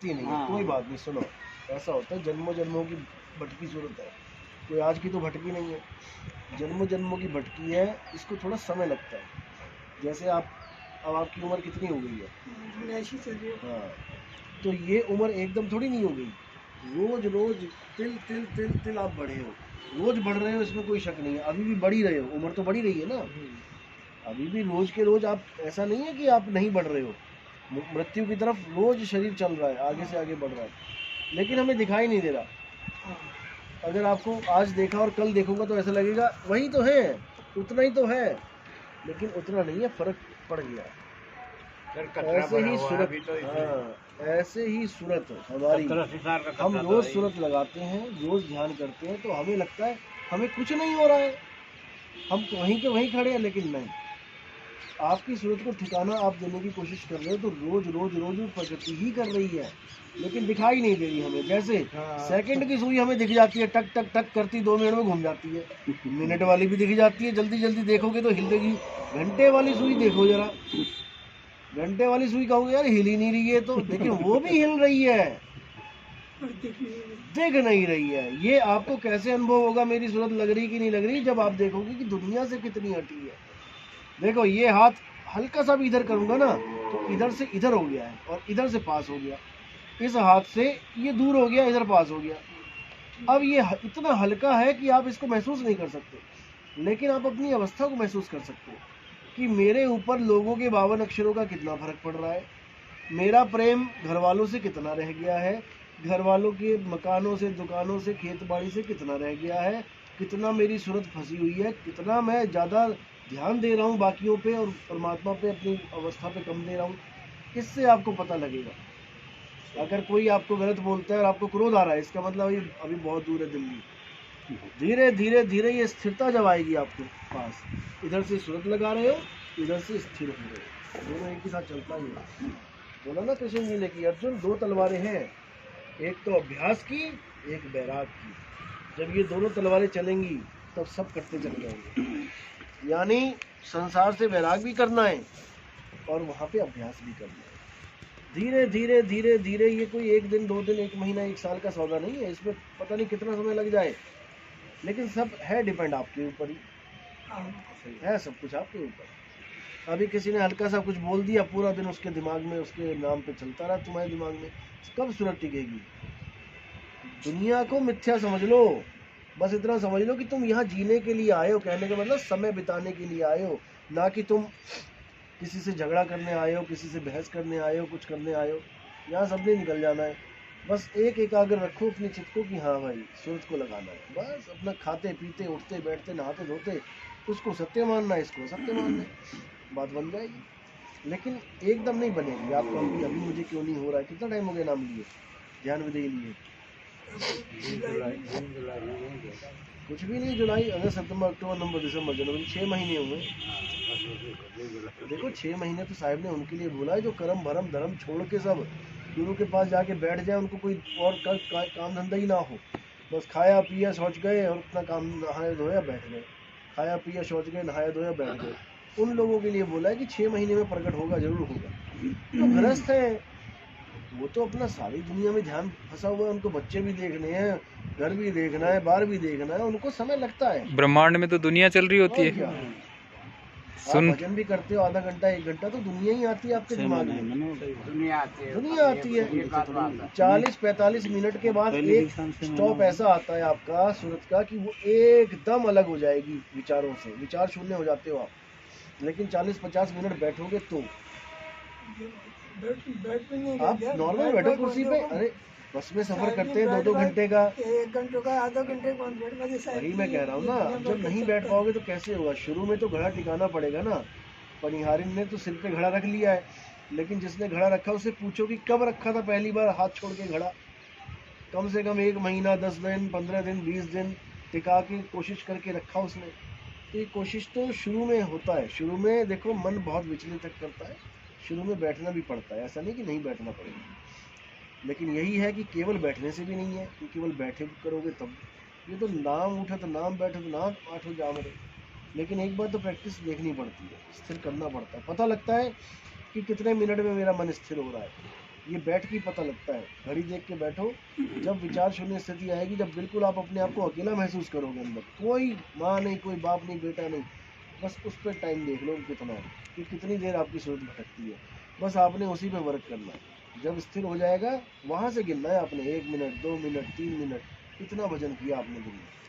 भटकती नहीं है। कोई बात नहीं, सुनो, ऐसा होता है जन्मों जन्मों की भटकी सूरत है, कोई आज की तो भटकी नहीं है, जन्मों जन्मों की भटकी है, इसको थोड़ा समय लगता है। जैसे आप, अब आपकी उम्र कितनी हो गई है? हाँ, तो ये उम्र एकदम थोड़ी नहीं हो गई, रोज रोज तिल तिल तिल तिल आप बढ़े हो, रोज बढ़ रहे हो, इसमें कोई शक नहीं है। अभी भी बढ़ ही रहे हो, उम्र तो बढ़ी रही है ना, अभी भी रोज के रोज आप, ऐसा नहीं है कि आप नहीं बढ़ रहे हो, मृत्यु की तरफ रोज शरीर चल रहा है, आगे से आगे बढ़ रहा है, लेकिन हमें दिखाई नहीं दे रहा। अगर आपको आज देखा और कल देखूंगा तो ऐसा लगेगा वही तो है, उतना ही तो है, लेकिन उतना नहीं है, फर्क पड़ गया। ऐसे ही सूरत, हाँ, ऐसे ही सूरत हमारी, हम रोज सूरत लगाते हैं, रोज ध्यान करते हैं, तो हमें लगता है हमें कुछ नहीं हो रहा है, हम वहीं के वहीं खड़े हैं, लेकिन नहीं, आपकी सूरत को ठिकाना आप देने की कोशिश कर रहे हो, तो रोज रोज रोज प्रगति ही कर रही है, लेकिन दिखाई नहीं दे रही हमें। जैसे सेकंड की सुई हमें दिख जाती है, टक टक टक करती 2 मिनट में घूम जाती है, मिनट वाली भी दिख जाती है, जल्दी जल्दी देखोगे तो हिलेगी। घंटे वाली सुई देखो जरा, घंटे वाली सुई कहोगे यार हिल ही नहीं रही है, तो लेकिन वो भी हिल रही है, दिख नहीं रही है। ये आपको कैसे अनुभव होगा मेरी सूरत लग रही कि नहीं लग रही, जब आप देखोगे कि दुनिया से कितनी हटी है। देखो ये हाथ हल्का सा भी इधर करूंगा ना, तो इधर से इधर हो गया है और इधर से पास हो गया, इस हाथ से ये दूर हो गया, इधर पास हो गया। अब ये इतना हल्का है कि आप इसको महसूस नहीं कर सकते, लेकिन आप अपनी अवस्था को महसूस कर सकते हो कि मेरे ऊपर लोगों के 52 अक्षरों का कितना फर्क पड़ रहा है, मेरा प्रेम घर वालों से कितना रह गया है, घर वालों के मकानों से, दुकानों से, खेत बाड़ी से कितना रह गया है, कितना मेरी सूरत फंसी हुई है, कितना मैं ज़्यादा ध्यान दे रहा हूँ बाकियों पे और परमात्मा पे अपनी अवस्था पे कम दे रहा हूँ। इससे आपको पता लगेगा। अगर कोई आपको गलत बोलता है और आपको क्रोध आ रहा है, इसका मतलब ये अभी बहुत दूर है दिल्ली। धीरे धीरे धीरे ये स्थिरता जब आएगी आपके पास, इधर से सूरत लगा रहे हो, इधर से स्थिर हो रहे हो, दोनों एक ही साथ चलता ही है। बोला ना कृष्ण जी ने कि अर्जुन 2 तलवारें हैं, एक तो अभ्यास की, एक बैराग की। जब ये दोनों तलवारें चलेंगी तब सब कटते चले जाएंगे। यानी संसार से बैराग भी करना है और वहाँ पे अभ्यास भी करना है। धीरे धीरे धीरे धीरे, ये कोई 1 दिन 2 दिन 1 महीना 1 साल का सौदा नहीं है, इसमें पता नहीं कितना समय लग जाए, लेकिन सब है डिपेंड आपके ऊपर ही है, सब कुछ आपके ऊपर। अभी किसी ने हल्का सा कुछ बोल दिया, पूरा दिन उसके दिमाग में, उसके नाम पे चलता रहा तुम्हारे दिमाग में, कब सूरत टिकेगी? दुनिया को मिथ्या समझ लो, बस इतना समझ लो कि तुम यहाँ जीने के लिए आए हो, कहने का मतलब समय बिताने के लिए आए हो, ना कि तुम किसी से झगड़ा करने आए हो, किसी से बहस करने आए हो, कुछ करने आए हो। यहाँ सबने निकल जाना है, बस एक एकाग्र रखो अपने चित्त को कि हाँ भाई सूरत को लगाना है, बस अपना खाते पीते उठते बैठते नहाते धोते उसको सत्य मानना है, इसको सत्य मानना है, बात बन जाएगी। लेकिन एकदम नहीं बनेगी। आप कहोगे अभी मुझे क्यों नहीं हो रहा है, कितना टाइम हो गया नाम लिए, ध्यान विधेय लिए? कुछ भी नहीं, जुलाई अगस्त सितंबर अक्टूबर नवंबर दिसंबर जनवरी, 6 महीने हुए। देखो 6 महीने तो साहिब ने उनके लिए बोला है जो कर्म भरम धर्म छोड़ के सब गुरु के पास जाके बैठ जाए, उनको कोई और काम धंधा ही ना हो, बस खाया पिया शौच गए और अपना काम, नहाया धोया बैठ गए, खाया पिया शौच गए, नहाया धोया बैठ गए। उन लोगों के लिए बोला है कि 6 महीने में प्रकट होगा, जरूर होगा। जो गृहस्थ है वो तो अपना सारी दुनिया में ध्यान फंसा हुआ है, उनको बच्चे भी देखने हैं, घर भी देखना है, बाहर भी देखना है, उनको समय लगता है। ब्रह्मांड में तो दुनिया चल रही होती है। आप भजन भी करते हो आधा घंटा 1 घंटा, तो दुनिया ही आती है आपके दिमाग में, दुनिया आती है। 40-45 मिनट के बाद एक स्टॉप ऐसा आता है आपका सूरत का कि वो एकदम अलग हो जाएगी विचारों से, विचार शून्य हो जाते हो आप। लेकिन 40-50 मिनट बैठोगे तो आप नॉर्मल बैठो कुर्सी पे, अरे बस में सफर करते हैं 2-2 घंटे का, 1 घंटे का, आधा घंटे का, वही मैं कह रहा हूँ ना। जब नहीं बैठ पाओगे तो कैसे होगा? शुरू में तो घड़ा टिकाना पड़ेगा ना। पनिहारिन ने तो सिर पे घड़ा रख लिया है, लेकिन जिसने घड़ा रखा उसे पूछो कि कब रखा था पहली बार हाथ छोड़ के घड़ा। कम से कम 1 महीना, 10 दिन, 15 दिन, 20 दिन टिका के कोशिश करके रखा उसने। तो ये कोशिश तो शुरू में होता है। शुरू में देखो मन बहुत विचलित करता है, शुरू में बैठना भी पड़ता है, ऐसा नहीं कि नहीं बैठना पड़ेगा। लेकिन यही है कि केवल बैठने से भी नहीं है कि केवल बैठे करोगे तब। ये तो नाम उठा तो नाम, बैठे तो नाम, आठों जाम रहे। लेकिन एक बार तो प्रैक्टिस देखनी पड़ती है, स्थिर करना पड़ता है, पता लगता है कि कितने मिनट में मेरा मन स्थिर हो रहा है। ये बैठ के ही पता लगता है। घड़ी देख के बैठो, जब विचार शून्य स्थिति आएगी, जब बिल्कुल आप अपने आप को अकेला महसूस करोगे, अंदर कोई माँ नहीं, कोई बाप नहीं, बेटा नहीं, बस उस पर टाइम देख लो कितना है, कि कितनी देर आपकी सूरत भटकती है। बस आपने उसी पे वर्क करना है। जब स्थिर हो जाएगा, वहाँ से गिनना है आपने, 1 मिनट, 2 मिनट, 3 मिनट, कितना भजन किया आपने दिन में।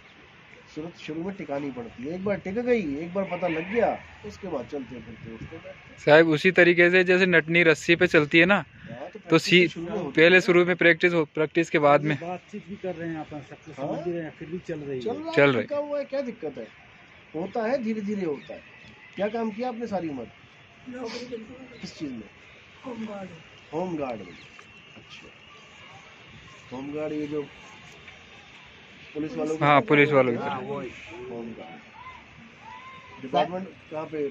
सूरत शुरू में टिकानी पड़ती है, एक बार टिक गई, एक बार पता लग गया, उसके बाद चलते फिरते उठते बैठते। साहब उसी तरीके से जैसे नटनी रस्सी पे चलती है ना, हाँ, तो तो practice शुरू में होती पहले है। शुरू में प्रैक्टिस के बाद में बातचीत भी कर रहे हैं, अपन सब कुछ हाँ? समझ भी रहे हैं, फिर भी चल रही चल है। रहा चल है, रही। टिका हुआ है, क्या दिक्कत है? होता है, धीरे धीरे होता है। क्या काम किया आपने सारी उम्र? नौकरी करती हूँ, किस चीज में? होमगार्ड। होम गार्ड में। अच्छा, होम गार्ड, ये जो पुलिस वालों की हाँ, तरह पुलिस वालों की होती है, हाँ, वही। Home guard. डिपार्टमेंट कहाँ पे?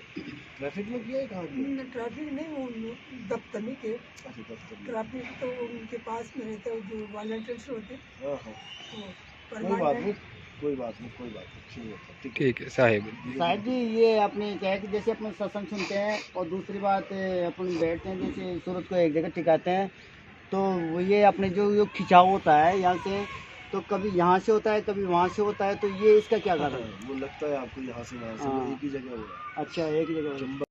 ट्रैफिक में किया है, कहाँ किया? ट्रैफिक नहीं, वो दफ्तर में थे। अच्छा, दफ्तर में। ट्रैफिक तो उनके पास में रहते हैं, जो वॉलंटियर्स होते हैं, हाँ हाँ, वो कोई बात permanent- नहीं, कोई बात नहीं, कोई बात नहीं, ठीक है, ठीक है। ठीक है साहिब। साहिब जी, ये आपने क्या है कि जैसे अपन सत्संग सुनते हैं और दूसरी बात अपन बैठते हैं, जैसे सूरत को एक जगह टिकाते हैं, तो वो ये अपने जो खिंचाव होता है यहाँ से, तो कभी यहाँ से होता है, कभी वहाँ से होता है, तो ये इसका क्या कारण है? वो लगता है आपको यहाँ से वहाँ से, हाँ। वो एक ही जगह हो रहा है। अच्छा, एक ही जगह। चंबा